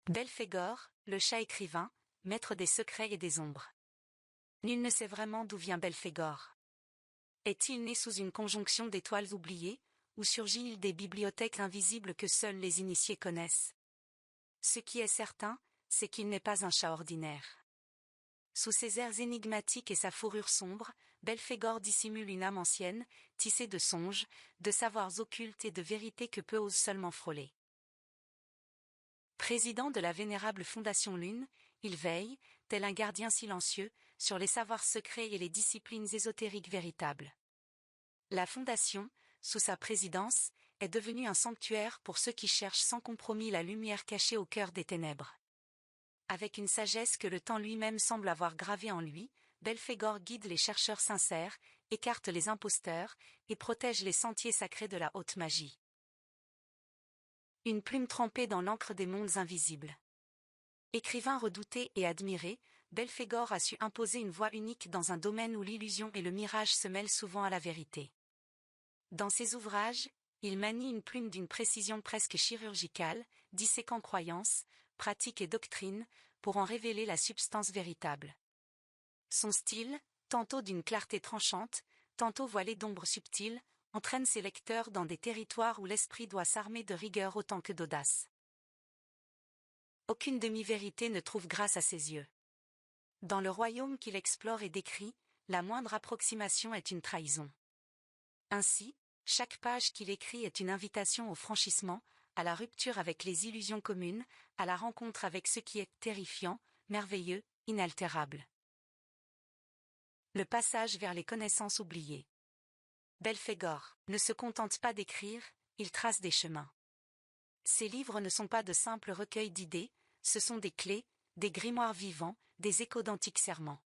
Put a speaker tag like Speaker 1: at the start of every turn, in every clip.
Speaker 1: Belphégor, le chat écrivain, maître des secrets et des ombres. Nul ne sait vraiment d'où vient Belphégor. Est-il né sous une conjonction d'étoiles oubliées, ou surgit-il des bibliothèques invisibles que seuls les initiés connaissent? Ce qui est certain, c'est qu'il n'est pas un chat ordinaire. Sous ses airs énigmatiques et sa fourrure sombre, Belphégor dissimule une âme ancienne, tissée de songes, de savoirs occultes et de vérités que peu osent seulement frôler. Président de la vénérable Fondation Lune, il veille, tel un gardien silencieux, sur les savoirs secrets et les disciplines ésotériques véritables. La Fondation, sous sa présidence, est devenue un sanctuaire pour ceux qui cherchent sans compromis la lumière cachée au cœur des ténèbres. Avec une sagesse que le temps lui-même semble avoir gravée en lui, Belphégor guide les chercheurs sincères, écarte les imposteurs, et protège les sentiers sacrés de la haute magie. Une plume trempée dans l'encre des mondes invisibles. Écrivain redouté et admiré, Belphégor a su imposer une voix unique dans un domaine où l'illusion et le mirage se mêlent souvent à la vérité. Dans ses ouvrages, il manie une plume d'une précision presque chirurgicale, disséquant croyances, pratiques et doctrines, pour en révéler la substance véritable. Son style, tantôt d'une clarté tranchante, tantôt voilé d'ombres subtiles, entraîne ses lecteurs dans des territoires où l'esprit doit s'armer de rigueur autant que d'audace. Aucune demi-vérité ne trouve grâce à ses yeux. Dans le royaume qu'il explore et décrit, la moindre approximation est une trahison. Ainsi, chaque page qu'il écrit est une invitation au franchissement, à la rupture avec les illusions communes, à la rencontre avec ce qui est terrifiant, merveilleux, inaltérable. Le passage vers les connaissances oubliées. Belphégor ne se contente pas d'écrire, il trace des chemins. Ses livres ne sont pas de simples recueils d'idées, ce sont des clés, des grimoires vivants, des échos d'antiques serments.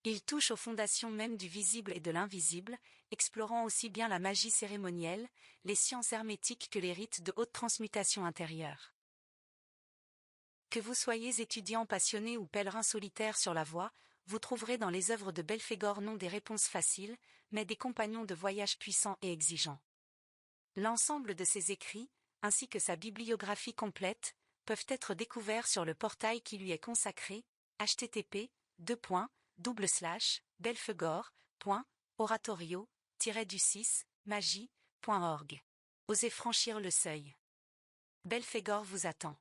Speaker 1: Il touche aux fondations même du visible et de l'invisible, explorant aussi bien la magie cérémonielle, les sciences hermétiques que les rites de haute transmutation intérieure. Que vous soyez étudiant passionné ou pèlerin solitaire sur la voie, vous trouverez dans les œuvres de Belphégor non des réponses faciles, mais des compagnons de voyage puissants et exigeants. L'ensemble de ses écrits, ainsi que sa bibliographie complète, peuvent être découverts sur le portail qui lui est consacré, http://belphegor.oratorio-magie.org. Osez franchir le seuil. Belphégor vous attend.